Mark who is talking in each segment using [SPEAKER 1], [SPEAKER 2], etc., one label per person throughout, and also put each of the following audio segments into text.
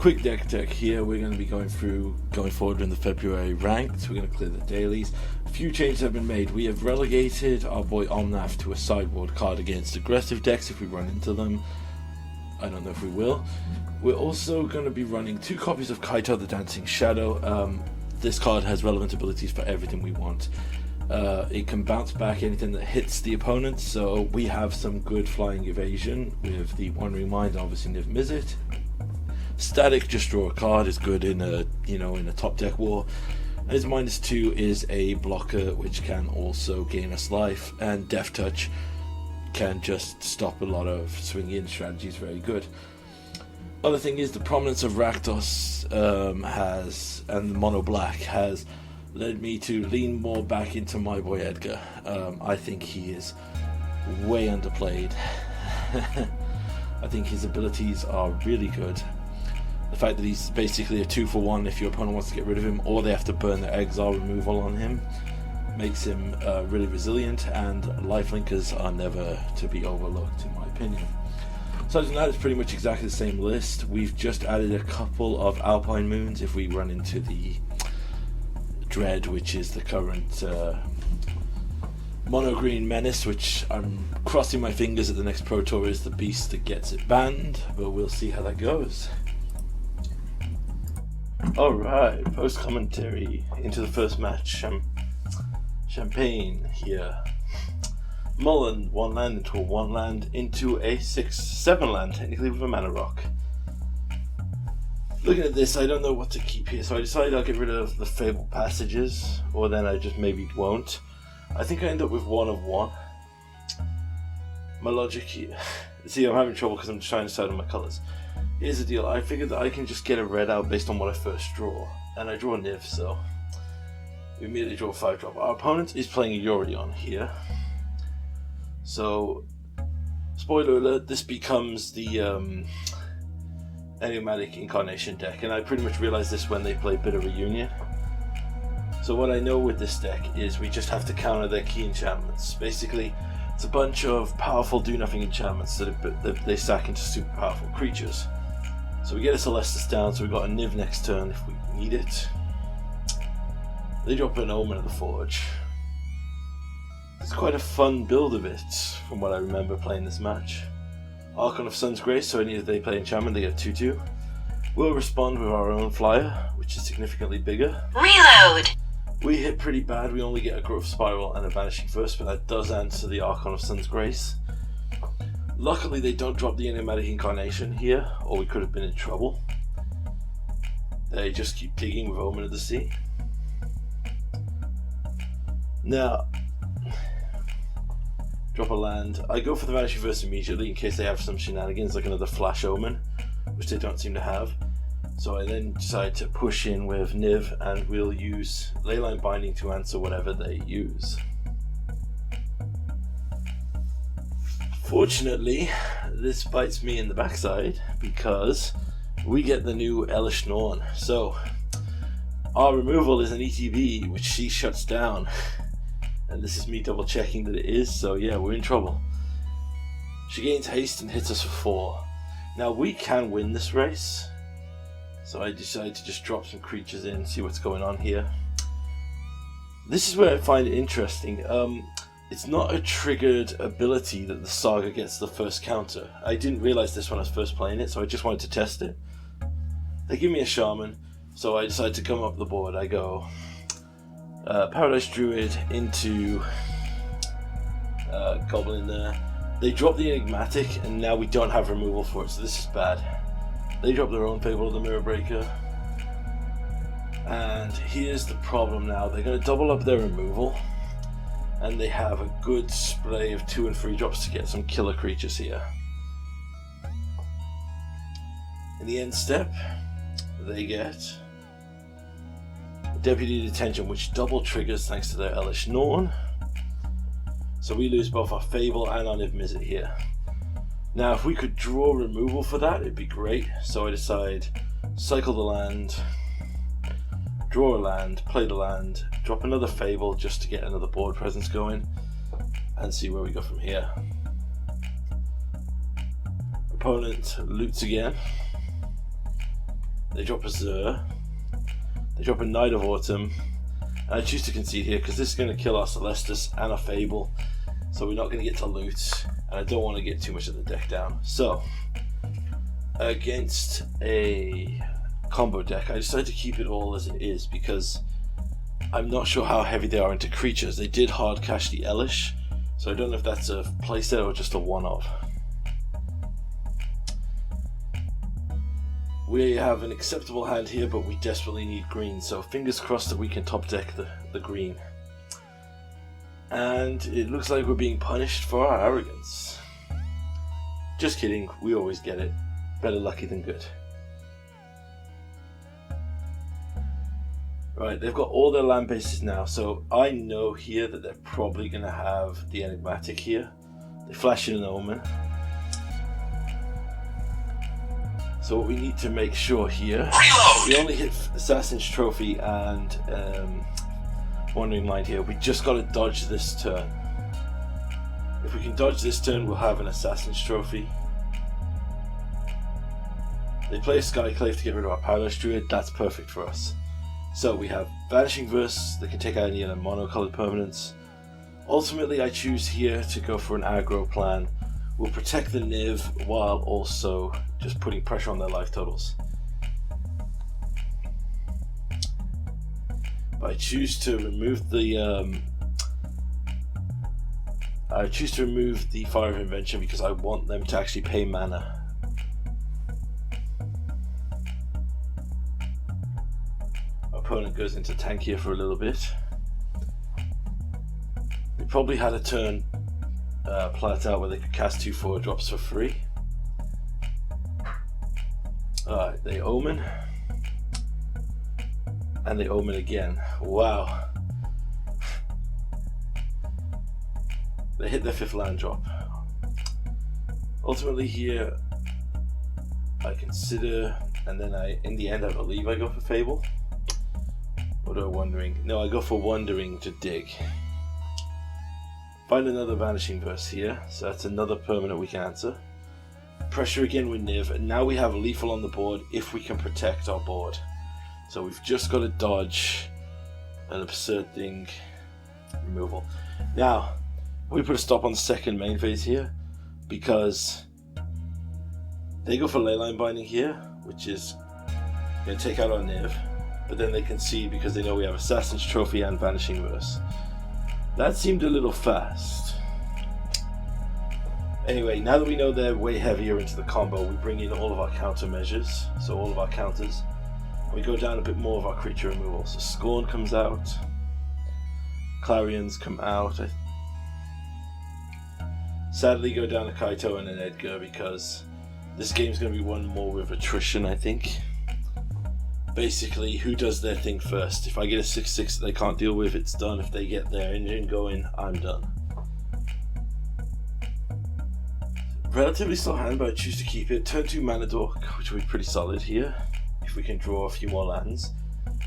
[SPEAKER 1] quick deck here. We're going to be going forward in the February ranked. We're going to clear the dailies. A few changes have been made. We have relegated our boy Omnath to a sideboard card against aggressive decks if we run into them. I don't know if we will. We're also going to be running 2 copies of Kaito the Dancing Shadow. This card has relevant abilities for everything we want. It can bounce back anything that hits the opponent, so we have some good flying evasion with the Wandering Mind and obviously Niv Mizzet. Static, just draw a card, is good in a top deck war. And his -2 is a blocker which can also gain us life, and Death Touch can just stop a lot of swing in strategies. Very good. Other thing is the prominence of Rakdos and the mono black has led me to lean more back into my boy Edgar. I think he is way underplayed. I think his abilities are really good. The fact that he's basically a 2-for-1 if your opponent wants to get rid of him, or they have to burn their exile removal on him, makes him really resilient, and lifelinkers are never to be overlooked in my opinion. So other than that, it's pretty much exactly the same list. We've just added a couple of Alpine Moons if we run into the Dread, which is the current mono green menace, which I'm crossing my fingers that the next Pro Tour is the beast that gets it banned, but we'll see how that goes. Alright, post commentary into the first match. Champagne here. Mullen 1 land into a 1 land into a 6/7 land, technically with a mana rock. Looking at this, I don't know what to keep here, so I decided I'll get rid of the Fable Passages, or then I just maybe won't. I think I end up with 1 of 1. My logic here. See, I'm having trouble because I'm trying to decide on my colours. Here's the deal, I figured that I can just get a red out based on what I first draw, and I draw Niv, so we immediately draw a 5-drop. Our opponent is playing a Yorion here, so spoiler alert, this becomes the Enigmatic Incarnation deck, and I pretty much realized this when they play Bitter Reunion. So what I know with this deck is we just have to counter their key enchantments. Basically, it's a bunch of powerful do-nothing enchantments that they stack into super powerful creatures. So we get a Celestus down, so we've got a Niv next turn if we need it. They drop an Omen of the Forge. It's quite a fun build of it, from what I remember playing this match. Archon of Sun's Grace, so any that they play enchantment, they get 2/2. We'll respond with our own flyer, which is significantly bigger.
[SPEAKER 2] Reload!
[SPEAKER 1] We hit pretty bad, we only get a Growth Spiral and a Vanishing First, but that does answer the Archon of Sun's Grace. Luckily they don't drop the Enigmatic Incarnation here, or we could have been in trouble. They just keep digging with Omen of the Sea. Now, drop a land. I go for the Vanishing First immediately in case they have some shenanigans like another Flash Omen, which they don't seem to have. So I then decide to push in with Niv, and we'll use Leyline Binding to answer whatever they use. Fortunately, this bites me in the backside because we get the new Elish Norn. So our removal is an ETB, which she shuts down. And this is me double checking that it is, so yeah, we're in trouble. She gains haste and hits us for 4. Now we can win this race, so I decide to just drop some creatures in, see what's going on here. This is where I find it interesting. It's not a triggered ability that the Saga gets the first counter. I didn't realize this when I was first playing it, so I just wanted to test it. They give me a Shaman, so I decide to come up the board. I go Paradise Druid into Goblin there. They drop the Enigmatic, and now we don't have removal for it, so this is bad. They drop their own Fable of the Mirror Breaker. And here's the problem now. They're going to double up their removal, and they have a good spray of 2 and 3 drops to get some killer creatures here. In the end step, they get Deputy Detention, which double triggers thanks to their Elish Norn. So we lose both our Fable and our Niv Mizzet here. Now if we could draw removal for that, it'd be great. So I decide, cycle the land, draw a land, play the land, drop another Fable just to get another board presence going, and see where we go from here. Opponent loots again. They drop a Zur. They drop a Knight of Autumn. And I choose to concede here because this is going to kill our Celestus and our Fable. So we're not going to get to loot. And I don't want to get too much of the deck down. So, against a combo deck, I decided to keep it all as it is because I'm not sure how heavy they are into creatures. They did hard cash the Elish, so I don't know if that's a playset or just a one-off. We have an acceptable hand here, but we desperately need green, so fingers crossed that we can top deck the green. And it looks like we're being punished for our arrogance. Just kidding, we always get it. Better lucky than good. Right, they've got all their land bases now, so I know here that they're probably going to have the Enigmatic here. They flash in an Omen. So what we need to make sure here, we only hit Assassin's Trophy and Wandering Mind here. We just got to dodge this turn. If we can dodge this turn, we'll have an Assassin's Trophy. They play a Skyclave to get rid of our Powerless Druid. That's perfect for us. So we have Vanishing Verse, they can take out any other mono-colored permanents. Ultimately, I choose here to go for an aggro plan. We'll protect the Niv while also just putting pressure on their life totals. But I choose to remove the Fire of Invention because I want them to actually pay mana. Opponent goes into tank here for a little bit. They probably had a turn plat out where they could cast 2 4-drops for free. Alright, they Omen. And they Omen again. Wow. They hit their 5th land drop. Ultimately here, I consider, and then in the end I believe I go for Fable. Or do I Wandering? No, I go for Wandering to dig. Find another Vanishing Verse here, so that's another permanent we can answer. Pressure again with Niv, and now we have Lethal on the board if we can protect our board. So we've just got to dodge an absurd thing removal. Now, we put a stop on the second main phase here, because they go for Leyline Binding here, which is going to take out our Niv. But then they concede because they know we have Assassin's Trophy and Vanishing Verse. That seemed a little fast. Anyway, now that we know they're way heavier into the combo, we bring in all of our countermeasures, so all of our counters. We go down a bit more of our creature removal. So Scorn comes out, Clarions come out. Sadly go down a Kaito and an Edgar because this game's going to be won more with attrition, I think. Basically, who does their thing first? If I get a 6/6 that they can't deal with, it's done. If they get their engine going, I'm done. Relatively slow hand, but I choose to keep it. Turn 2 Mana Dork, which will be pretty solid here, if we can draw a few more lands.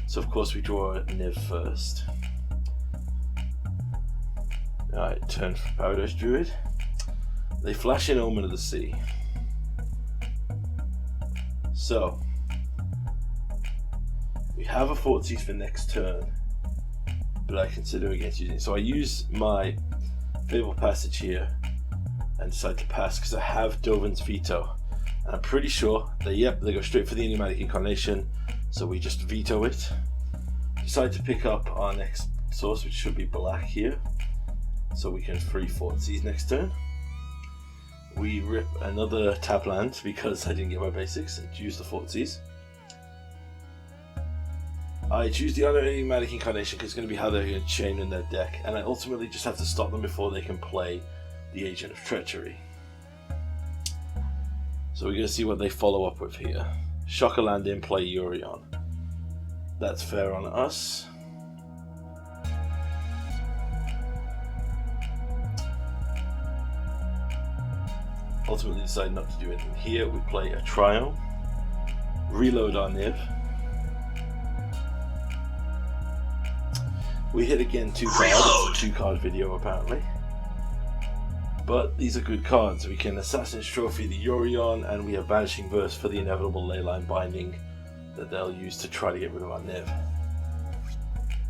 [SPEAKER 1] So of course we draw a Niv first. Alright, turn for Paradise Druid. They flash in Omen of the Sea. So, we have a Fortsies for next turn, but I consider against using it. So I use my Fable Passage here and decide to pass because I have Dovin's Veto. And I'm pretty sure that, they go straight for the Enigmatic Incarnation, so we just veto it. Decide to pick up our next source, which should be black here, so we can free Fortsies next turn. We rip another tap land because I didn't get my basics and use the Fortsies. I choose the other Enigmatic Incarnation because it's going to be how they're going to chain in their deck, and I ultimately just have to stop them before they can play the Agent of Treachery. So we're going to see what they follow up with here. Shocker land in, play Yorion. That's fair on us. Ultimately decide not to do anything here. We play a Triome. Reload our Niv. We hit again 2 cards. It's a 2-card video apparently. But these are good cards. We can Assassin's Trophy the Yorion, and we have Vanishing Verse for the inevitable Leyline Binding that they'll use to try to get rid of our Niv.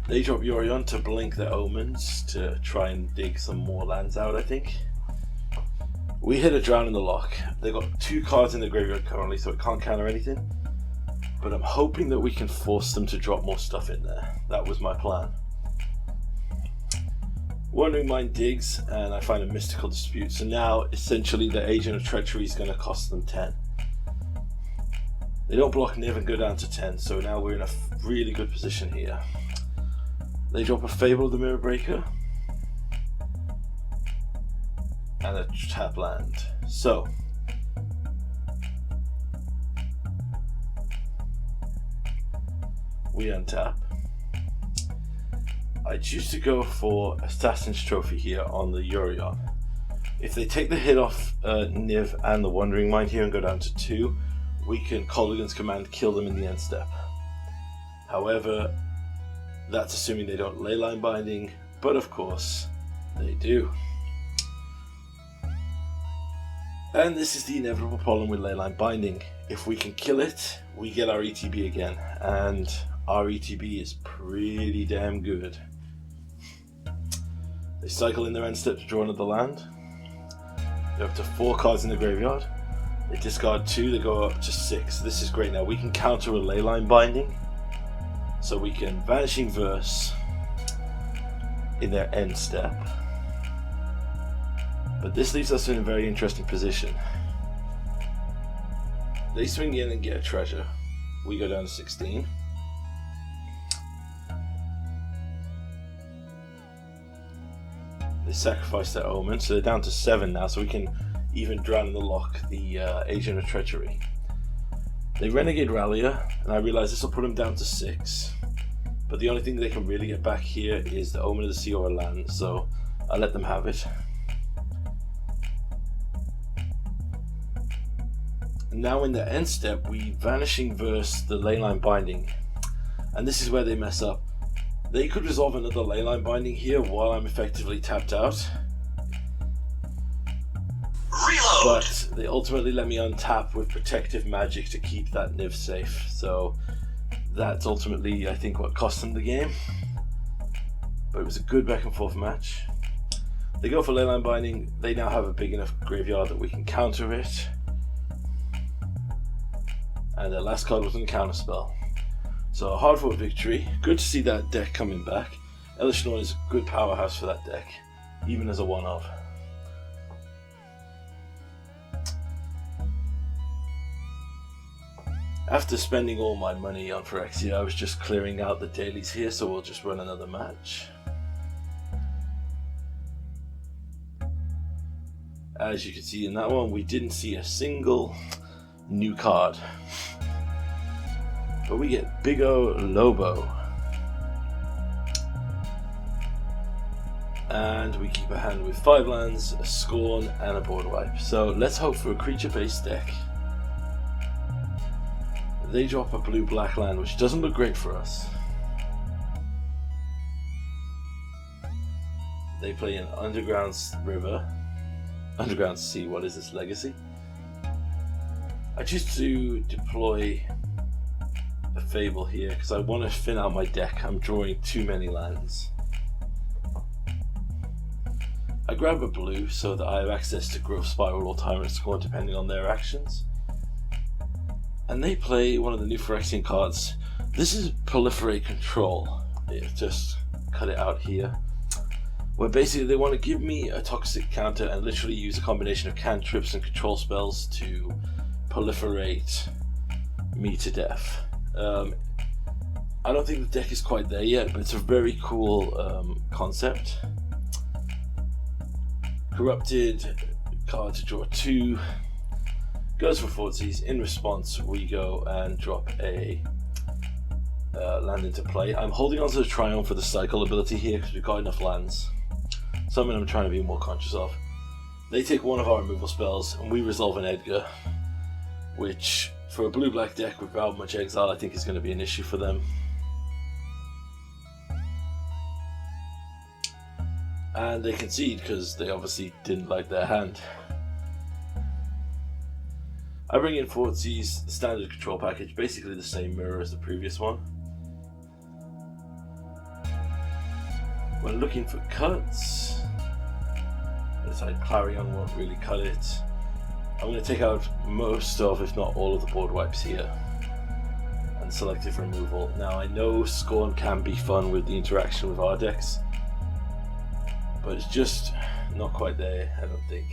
[SPEAKER 1] They drop Yorion to blink their omens to try and dig some more lands out, I think. We hit a Drown in the Loch. They got 2 cards in the graveyard currently, so it can't counter anything. But I'm hoping that we can force them to drop more stuff in there. That was my plan. Wandering Mind digs, and I find a Mystical Dispute. So now, essentially, the Agent of Treachery is going to cost them 10. They don't block Niv and go down to 10, so now we're in a really good position here. They drop a Fable of the Mirror Breaker and a tap land. So we untap. I choose to go for Assassin's Trophy here on the Yorion. If they take the hit off Niv and the Wandering Mind here and go down to 2, we can Kolaghan's Command kill them in the end step. However, that's assuming they don't Leyline Binding, but of course they do. And this is the inevitable problem with Leyline Binding. If we can kill it, we get our ETB again, and our ETB is pretty damn good. They cycle in their end step to draw another land. They're up to 4 cards in the graveyard. They discard 2, they go up to 6. This is great now. We can counter a Leyline Binding. So we can Vanishing Verse in their end step. But this leaves us in a very interesting position. They swing in and get a treasure. We go down to 16. They sacrifice their Omen, so they're down to 7 now, so we can even Drown in the Loch the Agent of Treachery. They Renegade Rallier, and I realize this will put them down to 6. But the only thing they can really get back here is the Omen of the Sea or a land, so I'll let them have it. And now in the end step, we Vanishing Verse the Leyline Binding. And this is where they mess up. They could resolve another Leyline Binding here while I'm effectively tapped out.
[SPEAKER 2] Reload!
[SPEAKER 1] But they ultimately let me untap with Protective Magic to keep that Niv safe. So that's ultimately, I think, what cost them the game. But it was a good back and forth match. They go for Leyline Binding. They now have a big enough graveyard that we can counter it. And their last card was a counterspell. So a hard fought victory. Good to see that deck coming back. Elishnorn is a good powerhouse for that deck, even as a one-of. After spending all my money on Phyrexia, I was just clearing out the dailies here, so we'll just run another match. As you can see in that one, we didn't see a single new card. But we get Big O Lobo. And we keep a hand with 5 lands, a Scorn, and a board wipe. So let's hope for a creature-based deck. They drop a blue-black land, which doesn't look great for us. They play an Underground River. Underground Sea, what is this, Legacy? I choose to deploy a Fable here because I want to thin out my deck. I'm drawing too many lands. I grab a blue so that I have access to Growth Spiral or Tyrant Scorn depending on their actions. And they play one of the new Phyrexian cards. This is Proliferate Control. Just cut it out here. Where basically they want to give me a toxic counter and literally use a combination of cantrips and control spells to proliferate me to death. I don't think the deck is quite there yet, but it's a very cool concept. Corrupted card to draw 2. Goes for 40s. In response, we go and drop a land into play. I'm holding on to the Triumph for the cycle ability here because we've got enough lands. Something I'm trying to be more conscious of. They take one of our removal spells and we resolve an Edgar, which for a blue-black deck without much exile I think is going to be an issue for them. And they concede because they obviously didn't like their hand. I bring in Fortsy's standard control package, basically the same mirror as the previous one. When looking for cuts, I decide Clarion won't really cut it. I'm going to take out most of, if not all of the board wipes here, and selective removal. Now I know Scorn can be fun with the interaction with our decks, but it's just not quite there, I don't think.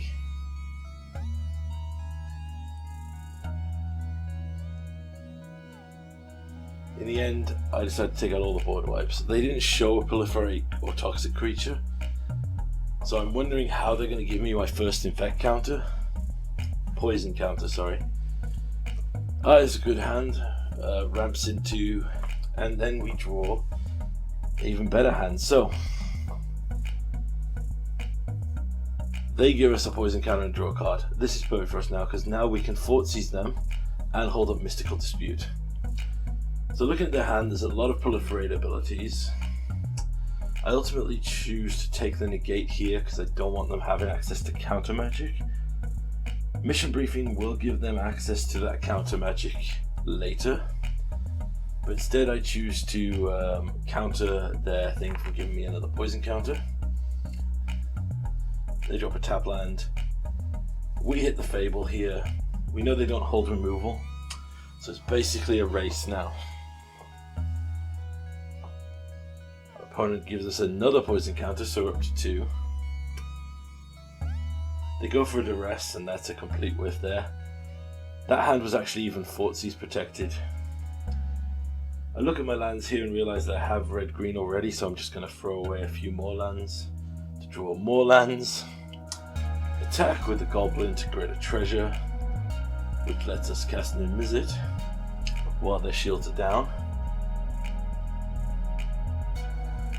[SPEAKER 1] In the end, I decided to take out all the board wipes. They didn't show a proliferate or toxic creature, so I'm wondering how they're going to give me my first infect counter. Poison counter, sorry. It's a good hand. Ramps into, and then we draw even better hands. So they give us a poison counter and draw a card. This is perfect for us now, because now we can Fortseize them and hold up Mystical Dispute. So looking at their hand, there's a lot of proliferate abilities. I ultimately choose to take the negate here because I don't want them having access to counter magic. Mission Briefing will give them access to that counter magic later, but instead I choose to counter their thing from giving me another poison counter. They drop a tap land. We hit the Fable here. We know they don't hold removal, so it's basically a race now. Opponent gives us another poison counter, so we're up to 2. They go for a duress, and that's a complete whiff there. That hand was actually even Fortseize protected. I look at my lands here and realise that I have red-green already, so I'm just going to throw away a few more lands to draw more lands. Attack with the Goblin to create a treasure, which lets us cast an Immizit while their shields are down.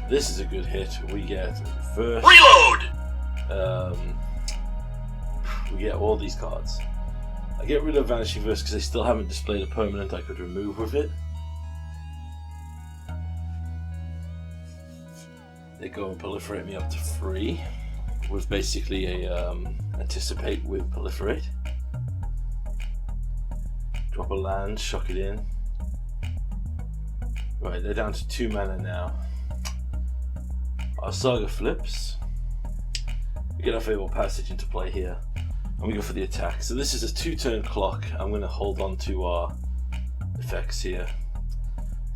[SPEAKER 1] This is a good hit. We get first reload. We get all these cards. I get rid of Vanishing Verse because I still haven't displayed a permanent I could remove with it. They go and proliferate me up to 3 with basically a anticipate with proliferate. Drop a land, shock it in. Right, they're down to 2 mana now. Our Saga flips. We get our Fable Passage into play here, and we go for the attack. So this is a 2-turn clock. I'm going to hold on to our effects here.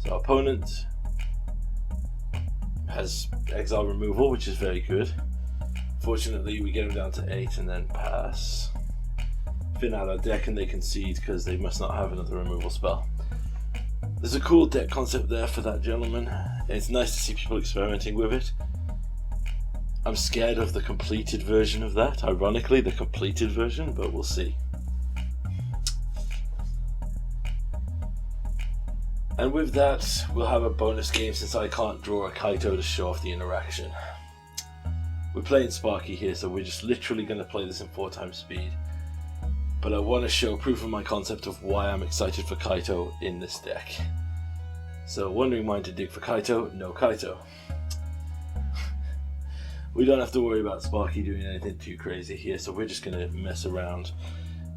[SPEAKER 1] So our opponent has exile removal, which is very good. Fortunately, we get him down to 8 and then pass. Thin out our deck and they concede because they must not have another removal spell. There's a cool deck concept there for that gentleman. It's nice to see people experimenting with it. I'm scared of the completed version of that, ironically, the completed version, but we'll see. And with that, we'll have a bonus game since I can't draw a Kaito to show off the interaction. We're playing Sparky here, so we're just literally going to play this in 4 times speed. But I want to show proof of my concept of why I'm excited for Kaito in this deck. So, Wandering Mind to dig for Kaito, no Kaito. We don't have to worry about Sparky doing anything too crazy here, so we're just going to mess around.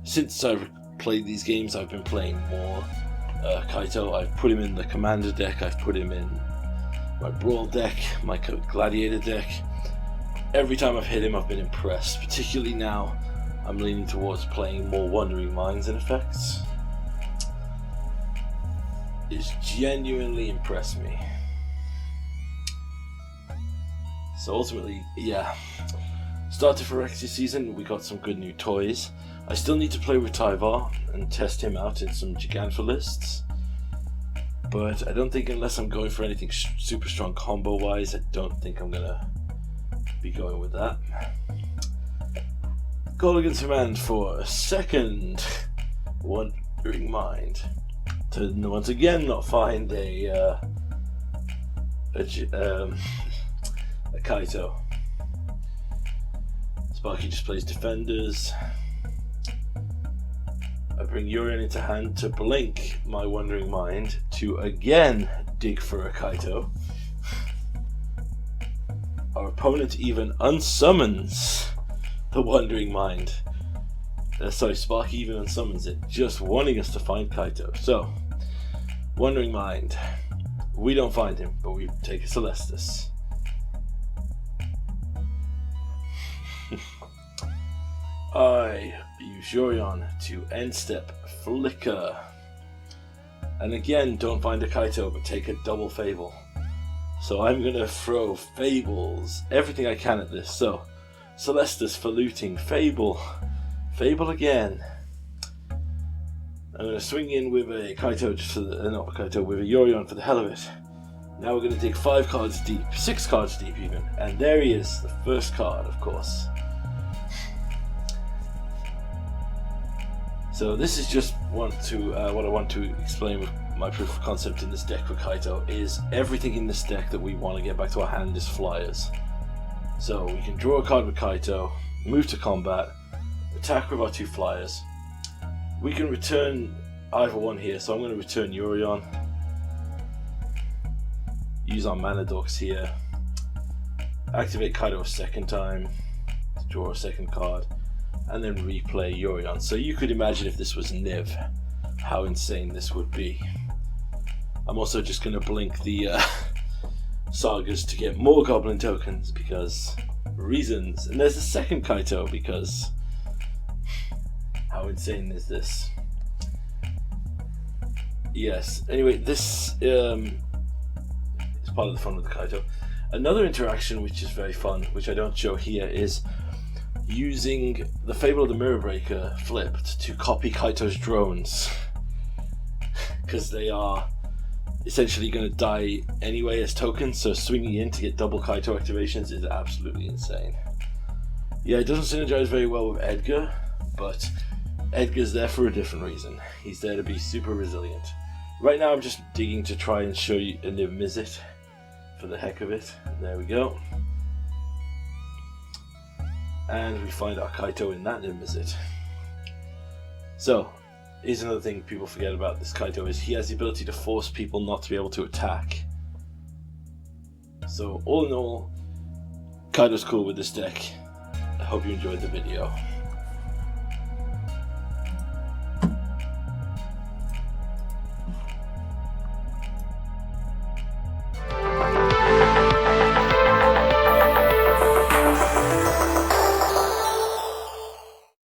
[SPEAKER 1] Since I've played these games, I've been playing more Kaito. I've put him in the Commander deck, I've put him in my Brawl deck, my Gladiator deck. Every time I've hit him, I've been impressed. Particularly now, I'm leaning towards playing more Wandering Minds and effects. It's genuinely impressed me. So ultimately, yeah. Started Phyrexia season, we got some good new toys. I still need to play with Tyvar and test him out in some Gigantha lists. But I don't think, unless I'm going for anything super strong combo wise, I don't think I'm gonna be going with that. Colligan's Command for a second Wandering Mind to once again not find a Kaito. Sparky just plays Defenders. I bring Urian into hand to blink my Wandering Mind to again dig for a Kaito. Our opponent even unsummons the Wandering Mind. sorry, Sparky even unsummons it, just wanting us to find Kaito. So, Wandering Mind. We don't find him, but we take a Celestus. I use Yorion to end step Flicker. And again, don't find a Kaito, but take a double Fable. So I'm going to throw Fables, everything I can at this. So, Celestus for looting, Fable, Fable again. I'm going to swing in with a Kaito, just for the, not a Kaito, with a Yorion for the hell of it. Now we're going to dig 5 cards deep, 6 cards deep even. And there he is, the first card, of course. So this is just what I want to explain with my proof of concept in this deck for Kaito is everything in this deck that we want to get back to our hand is flyers. So we can draw a card with Kaito, move to combat, attack with our 2 flyers. We can return either one here, so I'm going to return Yorion. Use our mana dorks here. Activate Kaito a second time to draw a second card. And then replay Yorion. So you could imagine if this was Niv, how insane this would be. I'm also just going to blink the sagas to get more goblin tokens because reasons. And there's a second Kaito because how insane is this? Yes, anyway, this is part of the fun with the Kaito. Another interaction which is very fun, which I don't show here, is using the Fable of the Mirror Breaker flipped to copy Kaito's drones because they are essentially going to die anyway as tokens, so swinging in to get double Kaito activations is absolutely insane. Yeah, it doesn't synergize very well with Edgar, but Edgar's there for a different reason. He's there to be super resilient. Right now I'm just digging to try and show you a Niv Mizzet for the heck of it. There we go. And we find our Kaito in that Niv Mizzet. So, here's another thing people forget about this Kaito is he has the ability to force people not to be able to attack. So all in all, Kaito's cool with this deck. I hope you enjoyed the video.